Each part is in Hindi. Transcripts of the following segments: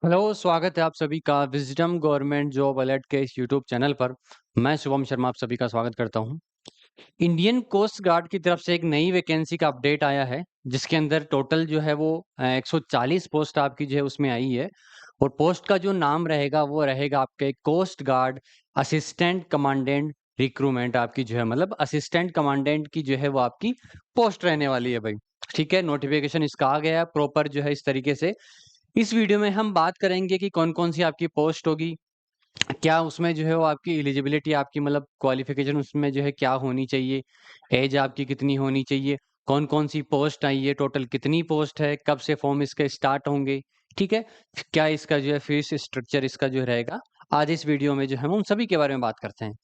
हेलो, स्वागत है आप सभी का विज़डम गवर्नमेंट जॉब अलर्ट के इस यूट्यूब चैनल पर। मैं शुभम शर्मा आप सभी का स्वागत करता हूं। इंडियन कोस्ट गार्ड की तरफ से एक नई वैकेंसी का अपडेट आया है, जिसके अंदर टोटल जो है वो 140 पोस्ट आपकी जो है उसमें आई है। और पोस्ट का जो नाम रहेगा वो रहेगा आपके coast guard assistant commandant recruitment आपकी जो है मतलब असिस्टेंट कमांडेंट की जो है वो आपकी पोस्ट रहने वाली है भाई। ठीक है, नोटिफिकेशन इसका आ गया है प्रॉपर जो है इस तरीके से। इस वीडियो में हम बात करेंगे कि कौन-कौन सी आपकी पोस्ट होगी, क्या उसमें जो है वो आपकी एलिजिबिलिटी आपकी मतलब क्वालिफ़िकेशन उसमें जो है क्या होनी चाहिए, ऐज आपकी कितनी होनी चाहिए, कौन-कौन सी पोस्ट आई है, टोटल कितनी पोस्ट है, कब से फॉर्म इसके स्टार्ट होंगे, ठीक है? क्या इसका जो है फीस स्ट्रक्चर इसका जो रहेगा, आज इस वीडियो में जो है हम उन सभी के बारे में बात करते हैं।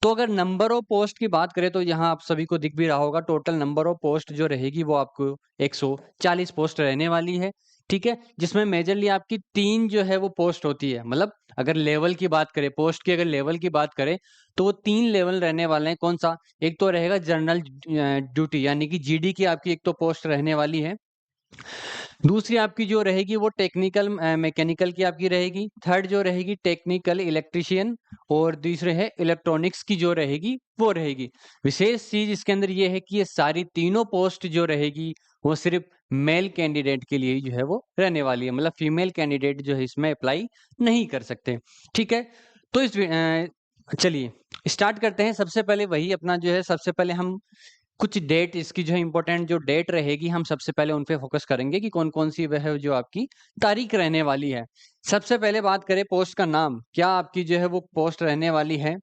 तो अगर नंबर ऑफ पोस्ट की बात करें तो यहाँ आप सभी को दिख भी रहा होगा टोटल नंबर ऑफ पोस्ट जो रहेगी वो आपको 140 पोस्ट रहने वाली है। ठीक है, जिसमें मेजरली आपकी 3 जो है वो पोस्ट होती है। मतलब अगर लेवल की बात करें, पोस्ट की अगर लेवल की बात करें तो वो 3 लेवल रहने वाले हैं। कौन सा? एक तो रहेगा जनरल ड्यूटी यानी कि जीडी की आपकी एक तो पोस्ट रहने वाली है। दूसरी आपकी जो रहेगी वो टेक्निकल मैकेनिकल की आपकी रहेगी। थर्ड जो रहेगी टेक्निकल इलेक्ट्रीशियन और दूसरे है इलेक्ट्रॉनिक्स की जो रहेगी वो रहेगी। विशेष चीज इसके अंदर ये है कि ये सारी तीनों पोस्ट जो रहेगी वो सिर्फ मेल कैंडिडेट के लिए ही जो है वो रहने वाली है। मतलब फीमेल कैंडिडेट जो है इसमें अप्लाई नहीं कर सकते। ठीक है, तो चलिए स्टार्ट करते हैं। सबसे पहले वही अपना जो है सबसे पहले हम कुछ डेट इसकी जो है इम्पोर्टेंट जो डेट रहेगी हम सबसे पहले उन पे फोकस करेंगे कि कौन-कौन सी वह जो आपकी तारीख रहने वाली है। सबसे पहले बात करें पोस्ट का नाम, क्या आपकी जो है वो पोस्ट रहने वाली है,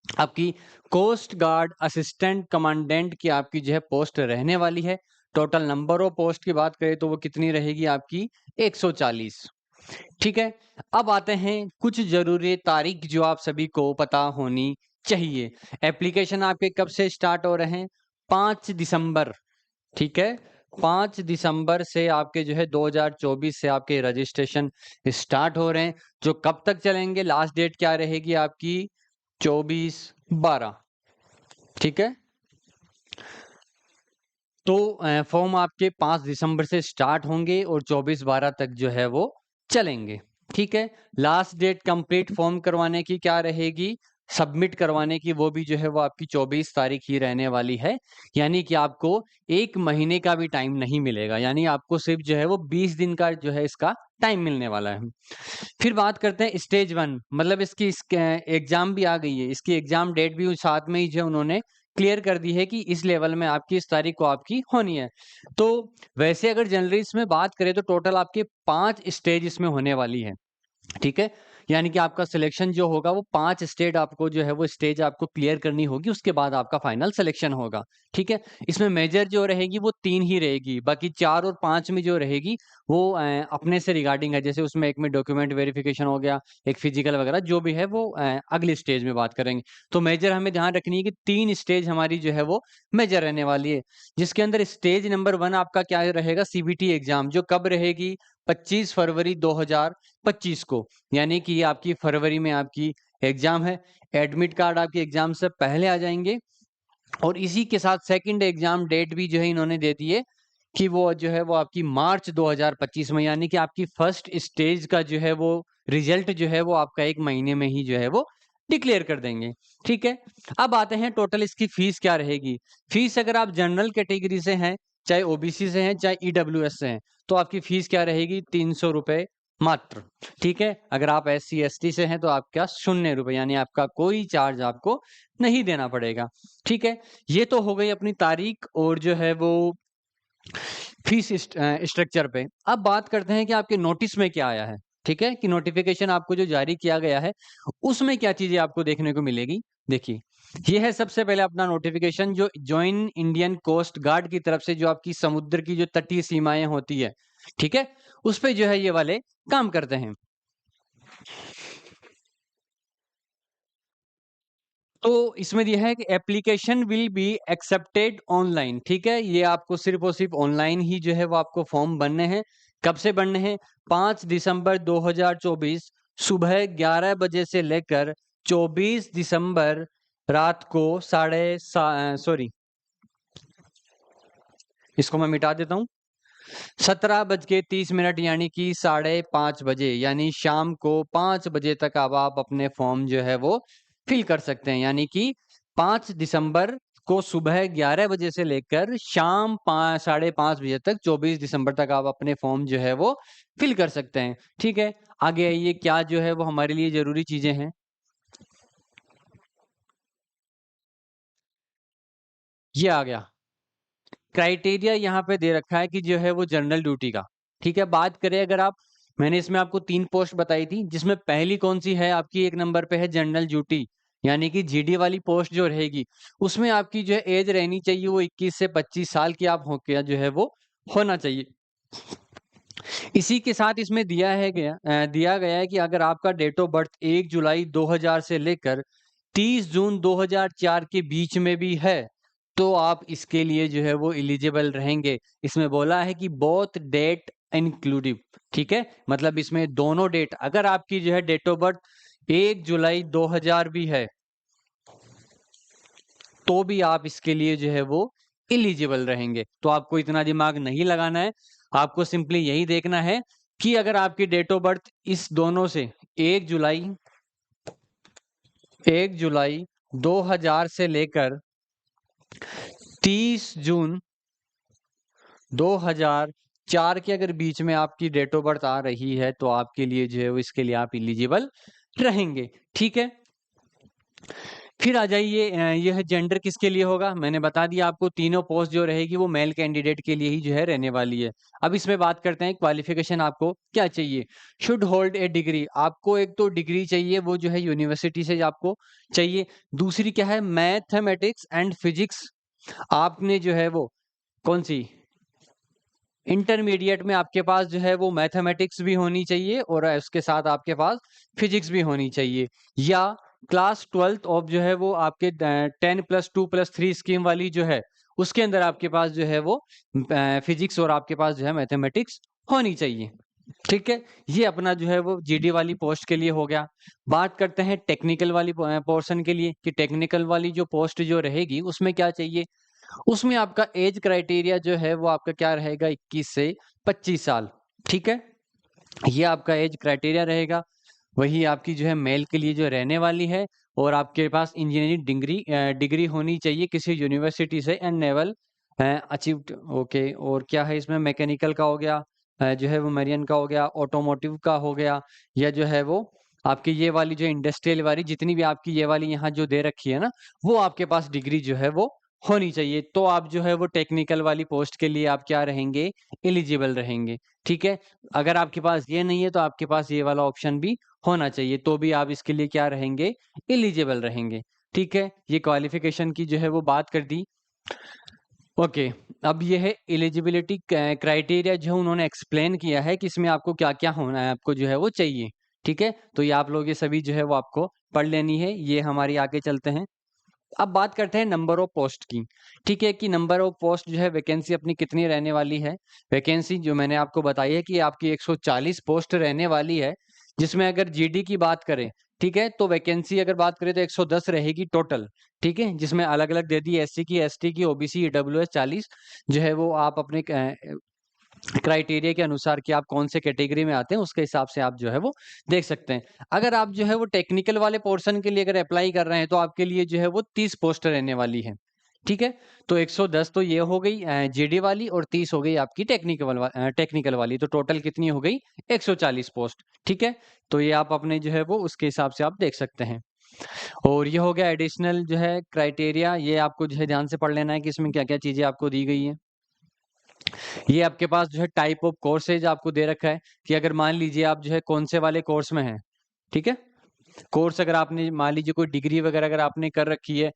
आपकी कोस्ट गार्ड असिस्टेंट कमांडेंट की आपकी जो है पोस्ट रहने वाली है। टोटल नंबर ऑफ पोस्ट की बात करें तो वो कितनी रहेगी आपकी 140। ठीक है, अब आते हैं कुछ ज़रूरी तारीख जो आप सभी को पता होनी चाहिए। एप्लीकेशन आपके कब से स्टार्ट हो रहे हैं? 5 दिसंबर, ठीक है? 5 दिसंबर से आपके जो है 2024 से आपके रजिस्ट्रेशन स्टार्ट हो रहे हैं, जो कब तक चलेंगे? लास्ट डेट क्या रहेगी आपकी? 24/12, ठीक है? तो फॉर्म आपके 5 दिसंबर से स्टार्ट होंगे और 24/12 तक जो है वो चलेंगे। ठीक है? लास्ट डेट कंप्लीट फॉर्म करवाने की क्या रहेगी? सबमिट करवाने की वो भी जो है वो आपकी 24 तारीख ही रहने वाली है। यानी कि आपको 1 महीने का भी टाइम नहीं मिलेगा। यानी आपको सिर्फ़ जो है वो 20 दिन का जो है इसका टाइम मिलने वाला है। फिर बात करते हैं स्टेज 1 मतलब इसकी एग्ज़ाम भी आ गई है। इसकी एग्ज़ाम डेट भी साथ में ही जो है उन्होंने क्लियर कर दी है कि इस लेवल में आपकी इस तारीख को आपकी होनी है। तो वैसे अगर जनरली इसमें बात करें तो टोटल आपके 5 स्टेज इसमें होने वाली है। ठीक है? यानी कि आपका सिलेक्शन जो होगा वो 5 स्टेट आपको जो है वो स्टेज आपको क्लियर करनी होगी, उसके बाद आपका फाइनल सिलेक्शन होगा। ठीक है? इसमें मेजर जो रहेगी वो 3 ही रहेगी, बाकी 4 और 5 में जो रहेगी वो अपने से रिगार्डिंग है। जैसे उसमें एक में डॉक्यूमेंट वेरिफिकेशन हो गया, एक फिजिकल वगैरह जो भी है वो अगली स्टेज में बात करेंगे। तो मेजर हमें ध्यान रखनी है कि 3 स्टेज हमारी जो है वो मेजर रहने वाली है। जिसके अंदर स्टेज नंबर 1 आपका क्या रहेगा? सीबीटी एग्ज़ाम जो कब रहेगी? 25 फरवरी 2025 को। यानी कि ये आपकी फरवरी में आपकी एग्ज़ाम है। एडमिट कार्ड आपके एग्ज़ाम से पहले आ जाएँगे और इसी के साथ सेकंड एग्ज़ाम डेट भी जो है इन्होंने दे दी है कि वो जो है वो आपकी मार्च 2025 में। यानी कि आपकी फर्स्ट स्टेज का जो है वो रिज़ल्ट जो है वो आपका 1 महीने में ही जो है वो डिक्लेयर कर देंगे। ठीक है? अब आते हैं टोटल इसकी फ़ीस क्या रहेगी? फ़ीस अगर आप जनरल कैटेगरी से हैं, चाहे ओबीसी से हैं, चाहे ईडब्ल्यूएस से हैं, तो आपकी फ़ीस क्या रहेगी? ₹300 मात्र। ठीक है? अगर आप एससी, एसटी से हैं तो आपका ₹0 यानी आपका कोई चार्ज आपको नहीं देना पड़ेगा। ठीक है? ये तो हो गई अपनी तारीख और जो है वो फीस स्ट्रक्चर पे। अब बात करते हैं कि आपके नोटिस में क्या आया है, ठीक है? कि नोटिफ़िकेशन आपको जो जारी किया गया है, उसमें क्या चीज़ें आपको देखने को मिलेगी? देखिए, ये है सबसे पहले अपना नोटिफ़िकेशन जो जॉइन इंडियन कोस्ट गार्ड की तरफ से जो आपकी समुद्र की जो तटीय सीमाएँ होती है, ठीक है? उस पे जो है ये वाले काम करते हैं। तो इसमें दिया है कि application will be accepted online, ठीक है? ये आपको सिर्फ़ और सिर्फ़ ऑनलाइन ही जो है वो आपको फॉर्म भरने हैं। कब से भरने हैं? 5 दिसंबर 2024 सुबह 11 बजे से लेकर 24 दिसंबर रात को सॉरी, इसको मैं मिटा देता हूँ। 17:30 यानी कि 5:30 बजे, यानी शाम को 5 बजे तक अब आप अपने फॉर्म जो है वो फिल कर सकते हैं। यानी कि 5 दिसंबर को सुबह 11 बजे से लेकर शाम 5 साढ़े 5 बजे तक 24 दिसंबर तक आप अपने फॉर्म जो है वो फिल कर सकते हैं। ठीक है, आगे आइए क्या जो है वो हमारे लिए जरूरी चीजें हैं। ये आ गया क्राइटेरिया, यहाँ पे दे रखा है कि जो है वो जनरल ड्यूटी का। ठीक है, बात करें अगर आप, मैंने इसमें आपको 3 पोस्ट बताई थी, जिसमें पहली कौन सी है आपकी, 1 नंबर पे है जनरल ड्यूटी, यानी कि जीडी वाली पोस्ट जो रहेगी, उसमें आपकी जो है एज रहनी चाहिए वो 21 से 25 साल की आप हो के जो है वो होना चाहिए। इसी के साथ इसमें दिया गया है कि अगर आपका डेट ऑफ बर्थ 1 जुलाई 2000 से लेकर 30 जून 2004 के बीच में भी है, तो आप इसके लिए जो है वो एलिजिबल रहेंगे। इसमें बोला है कि बोथ डेट इंक्लूडिव। ठीक है, मतलब इसमें दोनों डेट, अगर आपकी जो है डेट ऑफ बर्थ 1 जुलाई 2000 भी है, तो भी आप इसके लिए जो है वो एलिजिबल रहेंगे। तो आपको इतना दिमाग नहीं लगाना है, आपको सिंपली यही देखना है कि अगर आपकी डेट ऑफ बर्थ इस दोनों से 1 जुलाई 2000 से लेकर 30 जून 2004 के अगर बीच में आपकी डेट ऑफ बर्थ आ रही है, तो आपके लिए जो है वो इसके लिए आप एलिजिबल रहेंगे। ठीक है, फिर आ जाइए, यह जेंडर किसके लिए होगा, मैंने बता दिया आपको, तीनों पोस्ट जो रहेगी वो मेल कैंडिडेट के लिए ही जो है रहने वाली है। अब इसमें बात करते हैं क्वालिफिकेशन आपको क्या चाहिए। शुड होल्ड ए डिग्री, आपको एक तो डिग्री चाहिए वो जो है यूनिवर्सिटी से आपको चाहिए। दूसरी क्या है, मैथमेटिक्स एंड फिजिक्स, आपने जो है वो कौन सी इंटरमीडिएट में आपके पास जो है वो मैथमेटिक्स भी होनी चाहिए और उसके साथ आपके पास फिजिक्स भी होनी चाहिए। या क्लास 12th ऑफ जो है वो आपके 10+2+3 स्कीम वाली जो है, उसके अंदर आपके पास जो है वो फिजिक्स और आपके पास जो है मैथमेटिक्स होनी चाहिए। ठीक है, ये अपना जो है वो जीडी वाली पोस्ट के लिए हो गया। बात करते हैं टेक्निकल वाली पोर्शन के लिए, कि टेक्निकल वाली जो पोस्ट जो रहेगी उसमें क्या चाहिए। उसमें आपका एज क्राइटेरिया जो है वो आपका क्या रहेगा, 21 से 25 साल। ठीक है, ये आपका एज क्राइटेरिया रहेगा। वही आपकी जो है मेल के लिए जो रहने वाली है, और आपके पास इंजीनियरिंग डिग्री होनी चाहिए किसी यूनिवर्सिटी से, एंड नेवल अचीव्ड। ओके, और क्या है इसमें, मैकेनिकल का हो गया, जो है वो मेरियन का हो गया, ऑटोमोटिव का हो गया, या जो है वो आपकी ये वाली जो इंडस्ट्रियल वाली जितनी भी आपकी ये वाली यहाँ जो दे रखी है ना, वो आपके पास डिग्री जो है वो होनी चाहिए। तो आप जो है वो टेक्निकल वाली पोस्ट के लिए आप क्या रहेंगे, एलिजिबल रहेंगे। ठीक है, अगर आपके पास ये नहीं है तो आपके पास ये वाला ऑप्शन भी होना चाहिए, तो भी आप इसके लिए क्या रहेंगे, एलिजिबल रहेंगे। ठीक है, ये क्वालिफिकेशन की जो है वो बात कर दी। ओके, अब ये है एलिजिबिलिटी क्राइटेरिया जो उन्होंने एक्सप्लेन किया है कि इसमें आपको क्या-क्या होना है, आपको जो है वो चाहिए। ठीक है, तो ये आप लोग ये सभी जो है वो आपको पढ़ लेनी है। ये हमारी आगे चलते हैं। अब बात करते हैं नंबर ऑफ पोस्ट की। ठीक है, कि नंबर ऑफ पोस्ट जो है वैकेंसी अपनी कितनी रहने वाली है। वैकेंसी जो मैंने आपको बताई है कि आपकी 140 पोस्ट रहने वाली है, जिसमें अगर जीडी की बात करें, ठीक है, तो वैकेंसी अगर बात करें तो 110 रहेगी टोटल। ठीक है, जिसमें अलग-अलग दे दी, एससी की, एसटी की, ओबीसी, ईडब्ल्यूएस 40, जो है वो आप अपने क्राइटेरिया के अनुसार कि आप कौन से कैटेगरी में आते हैं, उसके हिसाब से आप जो है वो देख सकते हैं। अगर आप जो है वो टेक्निकल वाले पोर्शन के लिए अगर अप्लाई कर रहे हैं, तो आपके लिए जो है वो 30 पोस्ट रहने वाली है। ठीक है, तो 110 तो ये हो गई जीडी वाली, और 30 हो गई आपकी टेक्निकल वाली, तो टोटल कितनी हो गई, 140 पोस्ट। ठीक है, तो ये आप अपने जो है वो उसके हिसाब से आप देख सकते हैं। और ये हो गया एडिशनल जो है क्राइटेरिया, ये आपको जो है ध्यान से पढ़ लेना है कि इसमें क्या-क्या चीजें आपको दी गई है। ये आपके पास जो है टाइप ऑफ कोर्सेज आपको दे रखा है, कि अगर मान लीजिए आप जो है कौन से वाले कोर्स में हैं। ठीक है, कोर्स अगर आपने मान लीजिए कोई डिग्री वगैरह अगर आपने कर रखी है,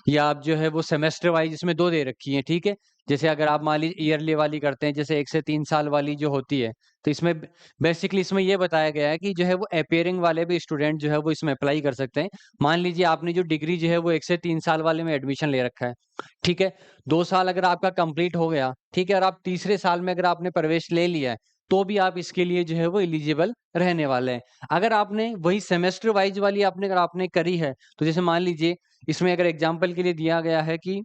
या आप जो है वो सेमेस्टर वाइज इसमें 2 दे रखी है। ठीक है, जैसे अगर आप मान लीजिए ईयरली वाली करते हैं, जैसे 1 से 3 साल वाली जो होती है, तो इसमें बेसिकली इसमें ये बताया गया है कि जो है वो अपीयरिंग वाले भी स्टूडेंट जो है वो इसमें अप्लाई कर सकते हैं। मान लीजिए आपने जो डिग्री जो है वो 1 से 3 साल वाले में एडमिशन ले रखा है। ठीक है, 2 साल अगर आपका कंप्लीट हो गया, ठीक है, और आप तीसरे साल में अगर आपने प्रवेश ले लिया है, तो भी आप इसके लिए जो है वो एलिजिबल रहने वाले हैं। अगर आपने वही सेमेस्टर वाइज वाली आपने अगर आपने करी है, तो जैसे मान लीजिए इसमें अगर एग्जांपल के लिए दिया गया है कि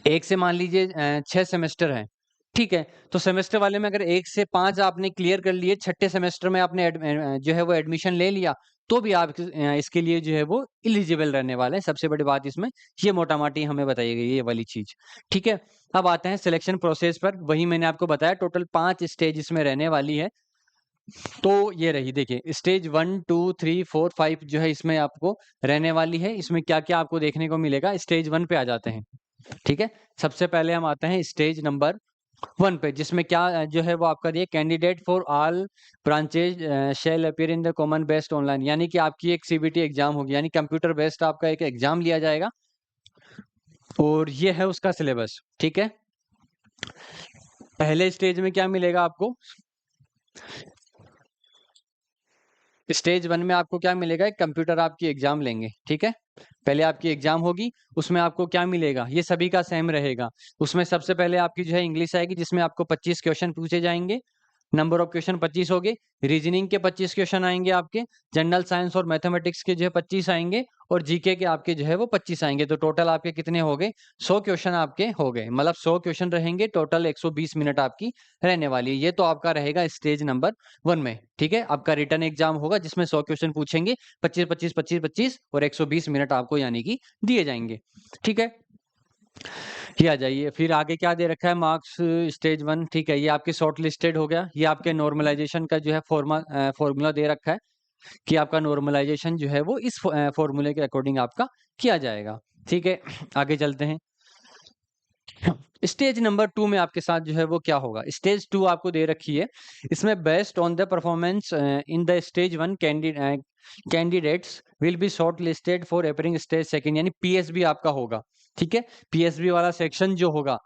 एक से मान लीजिए 6 सेमेस्टर हैं, ठीक है, तो सेमेस्टर वाले में अगर 1 से 5 आपने क्लियर कर लिए, छठे सेमेस्टर में आपने जो है वो एडमिशन ले लिया, तो भी आप इसके लिए जो है वो एलिजिबल रहने वाले हैं। सबसे बड़ी बात इसमें ये मोटा-माटी हमें बताई गई है, ये वाली चीज़। ठीक है, अब आते हैं सिलेक्शन प्रोसेस पर। वही मैंने आपको बताया, टोटल 5 स्टेज इसमें रहने वाली है। तो ये रही, देखिए स्टेज 1, 2, 3, 4, 5 जो है इसमें आपको रहने वाली है। इसमें क्या-क्या आपको देखने को मिलेगा, स्टेज 1 पे आ जाते हैं। ठीक है, सबसे पहले हम आते हैं स्टेज नंबर 1 पे, जिसमें क्या जो है वो आपका दिए, candidate for all branches shall appear in the common based online, यानी कि आपकी एक सीबीटी एग्जाम होगी, यानी कंप्यूटर बेस्ड आपका एक एग्जाम लिया जाएगा, और ये है उसका सिलेबस। ठीक है, पहले स्टेज में क्या मिलेगा आपको, स्टेज 1 में आपको क्या मिलेगा, एक कंप्यूटर आपकी एग्जाम लेंगे। ठीक है, पहले आपकी एग्जाम होगी, उसमें आपको क्या मिलेगा, ये सभी का सेम रहेगा। उसमें सबसे पहले आपकी जो है इंग्लिश आएगी, जिसमें आपको 25 क्वेश्चन पूछे जाएंगे। नंबर ऑफ क्वेश्चन 25 हो गए। रीजनिंग के 25 क्वेश्चन आएंगे आपके। जनरल साइंस और मैथमेटिक्स के जो है 25 आएंगे, और जीके के आपके जो है वो 25 आएंगे। तो टोटल आपके कितने हो गए, 100 क्वेश्चन आपके हो गए। मतलब 100 क्वेश्चन रहेंगे, टोटल 120 मिनट आपकी रहने वाली है। ये तो आपका रहेगा स्टेज नंबर 1 में। ठीक है, आपका रिटर्न एग्जाम होगा, जिसमें 100 क्वेश्चन पूछेंगे, 25 25 25 25 और 120 मिनट आपको यानी कि दिए जाएंगे। ठीक है, ये आ जाइए। फिर आगे क्या दे रखा है, मार्क्स स्टेज 1। ठीक है, ये आपके शॉर्ट लिस्टेड हो गया। ये आपके नॉर्मलाइजेशन का जो है फॉर्मूला दे रखा है, कि आपका नॉर्मलाइजेशन जो है वो इस फॉर्मूले के अकॉर्डिंग आपका किया जाएगा। ठीक है, आगे चलते हैं। स्टेज नंबर 2 में आपके साथ जो है वो क्या होगा, स्टेज 2 आपको दे रखी है। इसमें based on the performance in the stage 1 candidates will be short listed for appearing stage 2, यानी पीएसबी आपका होगा। ठीक है, पीएसबी वाला सेक्शन जो होगा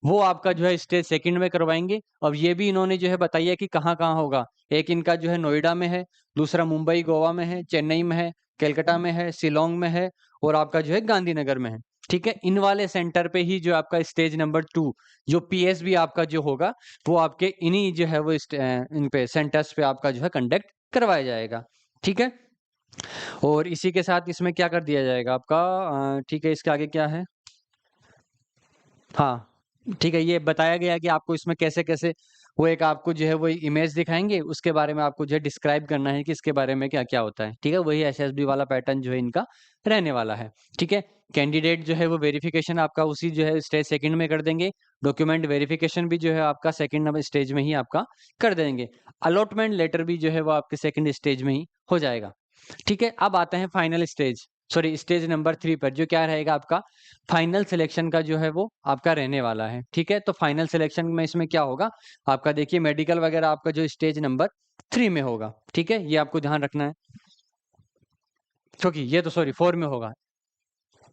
वो आपका जो है स्टेज 2 में करवाएंगे। अब ये भी इन्होंने जो है बताई है कि कहाँ-कहाँ होगा। एक इनका जो है नोएडा में है, दूसरा मुंबई गोवा में है, चेन्नई में है, कलकत्ता में है, शिलांग में है, और आपका जो है गांधीनगर में है। ठीक है, इन वाले सेंटर पे ही जो आपका स्टेज नंबर 2 जो पीएसबी आपका जो होगा, वो आपके इन्हीं जो है वो इन पे सेंटर्स पे आपका जो है कंडक्ट करवाया जाएगा। ठीक है, और इसी के साथ इसमें क्या कर दिया जाएगा आपका, ठीक है, इसके आगे क्या है, हाँ, ठीक है, ये बताया गया है कि आपको इसमें कैसे-कैसे वो एक आपको जो है वो इमेज दिखाएँगे, उसके बारे में आपको जो है डिस्क्राइब करना है कि इसके बारे में क्या-क्या होता है। ठीक है, वही एसएसबी वाला पैटर्न जो है इनका रहने वाला है। ठीक है, कैंडिडेट जो है वो वेरिफिकेशन आपका उसी जो है स्टेज 2 में कर देंगे। डॉक्यूमेंट वेरिफिकेशन भी जो है आपका सेकंड नंबर स्टेज में ही आपका कर देंगे। अलॉटमेंट लेटर भी जो है वो आपके सेकंड स्टेज में ही हो जाएगा। ठीक है, अब आते हैं final stage, sorry stage number 3 पर, जो क्या रहेगा आपका फाइनल सिलेक्शन का जो है वो आपका रहने वाला है। ठीक है, तो फाइनल सिलेक्शन में इसमें क्या होगा आपका, देखिए मेडिकल वगैरह आपका जो स्टेज नंबर 3 में होगा। ठीक है, ये आपको ध्यान रखना है, क्योंकि ये तो सॉरी 4 में होगा।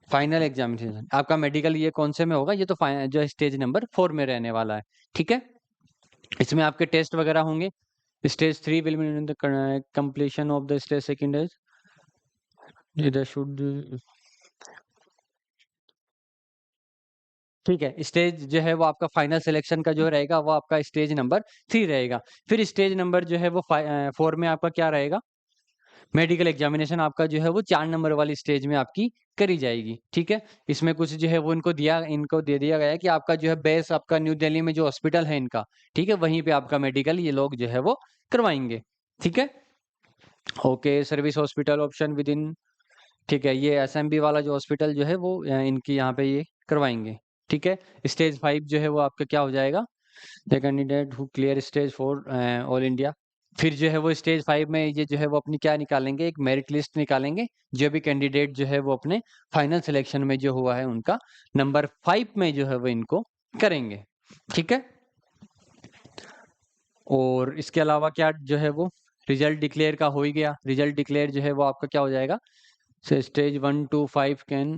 फाइनल एग्जामिनेशन आपका मेडिकल ये कौन से में होगा, ये तो जो स्टेज नंबर 4 में रहने वाला है। ठीक है, इसमें आपके टेस्ट वगैरह होंगे। Stage 3 will be the completion of the stage second is should, ठीक है, स्टेज जो है वो आपका फाइनल सिलेक्शन का जो रहेगा वो आपका स्टेज नंबर 3 रहेगा। फिर स्टेज नंबर जो है वो 4 में आपका क्या रहेगा, मेडिकल एग्जामिनेशन आपका जो है वो 4 नंबर वाली स्टेज में आपकी करी जाएगी। ठीक है, इसमें कुछ जो है वो इनको दे दिया गया है कि आपका जो है बेस आपका न्यू दिल्ली में जो हॉस्पिटल है इनका, ठीक है, वहीं पे आपका मेडिकल ये लोग जो है वो करवाएंगे। ठीक है, okay, service hospital option with in, ठीक है, ये एसएमबी वाला जो हॉस्पिटल जो है वो इनकी यहाँ पे ये करवाएंगे। ठीक है, स्टेज 5 जो है वो आपका क्या हो जाएगा, the candidate who clear stage 4 all India. फिर जो है वो स्टेज 5 में ये जो है वो अपनी क्या निकालेंगे, एक मेरिट लिस्ट निकालेंगे। जो भी कैंडिडेट जो है वो अपने फाइनल सिलेक्शन में जो हुआ है उनका नंबर 5 में जो है वो इनको करेंगे। ठीक है, और इसके अलावा क्या जो है वो रिजल्ट डिक्लेयर का हो ही गया। रिजल्ट डिक्लेयर जो है वो आपका क्या हो जाएगा, stage 1 to 5 can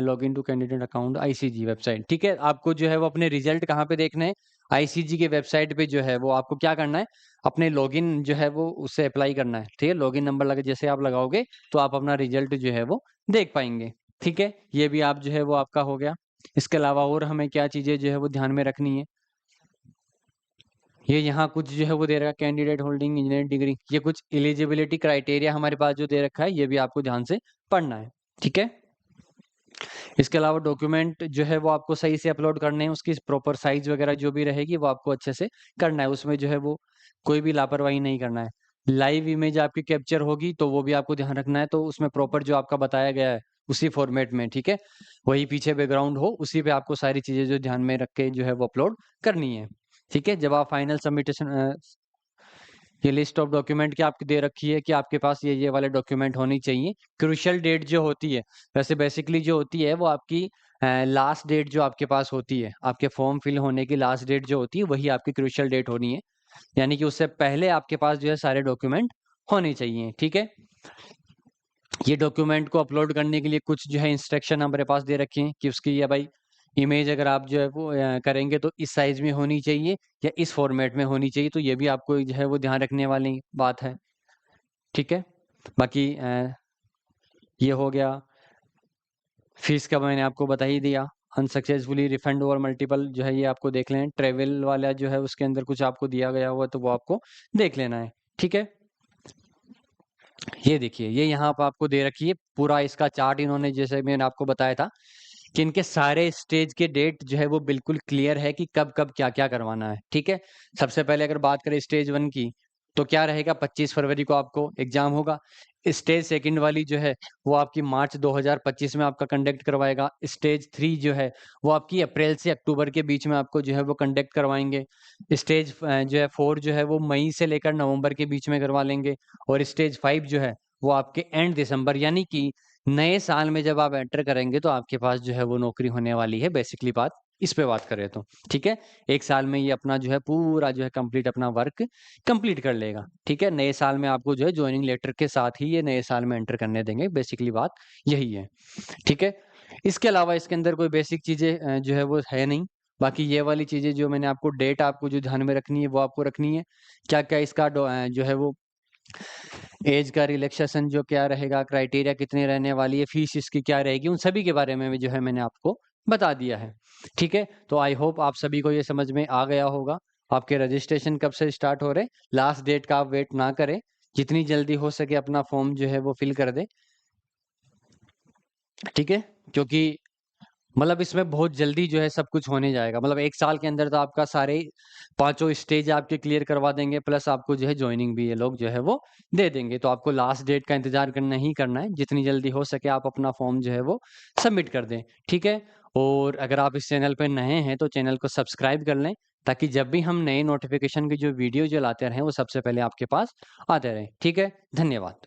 log in to candidate account ICG website. ठीक है, आपको जो है वो अपने रिजल्ट कहाँ पे देखने हैं, आईसीजी के वेबसाइट पे जो है वो आपको क्या करना है, अपने लॉगिन जो है वो उससे अप्लाई करना है। ठीक है, लॉगिन नंबर लगे जैसे आप लगाओगे तो आप अपना रिजल्ट जो है वो देख पाएंगे। ठीक है, ये भी आप जो है वो आपका हो गया। इसके अलावा और हमें क्या चीजें जो है वो ध्यान में रखनी है, ये यहाँ कुछ जो है वो दे रखा है, कैंडिडेट होल्डिंग इंजीनियरिंग डिग्री, ये कुछ एलिजिबिलिटी क्राइटेरिया हमारे पास जो दे रखा है, ये भी आपको ध्यान से पढ़ना है। ठीक है, इसके अलावा डॉक्यूमेंट जो है वो आपको सही से अपलोड करने हैं, उसकी प्रॉपर साइज वगैरह जो भी रहेगी वो आपको अच्छे से करना है, उसमें जो है वो कोई भी लापरवाही नहीं करना है। लाइव इमेज आपकी कैप्चर होगी तो वो भी आपको ध्यान रखना है, तो उसमें प्रॉपर जो आपका बताया गया है उसी फॉर्मेट में, ठीक है, वही पीछे बैकग्राउंड हो, उसी पे आपको सारी चीजें जो ध्यान में रख के जो है वो अपलोड करनी है, ठीक है। जब आप फाइनल सबमिटेशन, ये लिस्ट ऑफ डॉक्यूमेंट की आपकी दे रखी है कि आपके पास ये वाले डॉक्यूमेंट होनी चाहिए। क्रूशियल डेट जो होती है, वैसे बेसिकली जो होती है वो आपकी लास्ट डेट जो आपके पास होती है, आपके फॉर्म फिल होने की लास्ट डेट जो होती है वही आपकी क्रूशियल डेट होनी है, यानी कि उससे पहले आपके पास जो है सारे डॉक्यूमेंट होने चाहिए, ठीक है। ये डॉक्यूमेंट को अपलोड करने के लिए कुछ जो है इंस्ट्रक्शन हमारे पास दे रखे हैं कि उसकी, या भाई इमेज अगर आप जो है वो करेंगे तो इस साइज में होनी चाहिए या इस फॉर्मेट में होनी चाहिए, तो ये भी आपको जो है वो ध्यान रखने वाली बात है, ठीक है। बाकी ये हो गया। फीस का मैंने आपको बता ही दिया। अनसक्सेसफुली रिफंड और मल्टीपल जो है ये आपको देख लें। ट्रेवल वाला जो है उसके अंदर कुछ आपको दिया गया हुआ तो वो आपको देख लेना है, ठीक है। ये देखिए, ये यहाँ पर आपको दे रखी है पूरा इसका चार्ट, इन्होंने जैसे मैंने आपको बताया था कि इनके सारे स्टेज के डेट जो है वो बिल्कुल क्लियर है कि कब कब क्या क्या करवाना है, ठीक है। सबसे पहले अगर बात करें स्टेज 1 की, तो क्या रहेगा, 25 फरवरी को आपको एग्जाम होगा। स्टेज सेकंड वाली जो है वो आपकी मार्च 2025 में आपका कंडक्ट करवाएगा। स्टेज 3 जो है वो आपकी अप्रैल से अक्टूबर के बीच में आपको जो है वो कंडक्ट करवाएंगे। स्टेज जो है 4 जो है वो मई से लेकर नवंबर के बीच में करवा लेंगे। और स्टेज 5 जो है वो आपके एंड दिसंबर, यानी कि नए साल में जब आप एंटर करेंगे तो आपके पास जो है वो नौकरी होने वाली है। बेसिकली बात इस पे बात करें तो, ठीक है। एक साल में ये अपना जो है पूरा जो है कंप्लीट अपना वर्क कंप्लीट कर लेगा, ठीक है। नए साल में आपको जो है ज्वाइनिंग लेटर के साथ ही ये नए साल में एंटर करने देंगे। बेसिकली बात यही है, ठीक है। इसके अलावा इसके अंदर कोई बेसिक चीजें जो है वो है नहीं। बाकी ये वाली चीजें जो मैंने आपको डेट आपको जो ध्यान में रखनी है वो आपको रखनी है। क्या क्या इसका जो है वो एज का रिलैक्सेशन जो क्या रहेगा, क्राइटेरिया कितनी रहने वाली है, फीस इसकी क्या रहेगी, उन सभी के बारे में भी जो है मैंने आपको बता दिया है, ठीक है। तो आई होप आप सभी को ये समझ में आ गया होगा। आपके रजिस्ट्रेशन कब से स्टार्ट हो रहे, लास्ट डेट का आप वेट ना करें, जितनी जल्दी हो सके अपना फॉर्म जो है वो फिल कर दे, ठीक है। क्योंकि मतलब इसमें बहुत जल्दी जो है सब कुछ होने जाएगा, मतलब एक साल के अंदर तो आपका सारे पांचों स्टेज आपके क्लियर करवा देंगे, प्लस आपको जो है ज्वाइनिंग भी ये लोग जो है वो दे देंगे। तो आपको लास्ट डेट का इंतजार करना ही करना है, जितनी जल्दी हो सके आप अपना फॉर्म जो है वो सबमिट कर दें, ठीक है। और अगर आप इस चैनल पर नए हैं तो चैनल को सब्सक्राइब कर लें, ताकि जब भी हम नए नोटिफिकेशन की जो वीडियो जो लाते रहें वो सबसे पहले आपके पास आते रहें, ठीक है। धन्यवाद।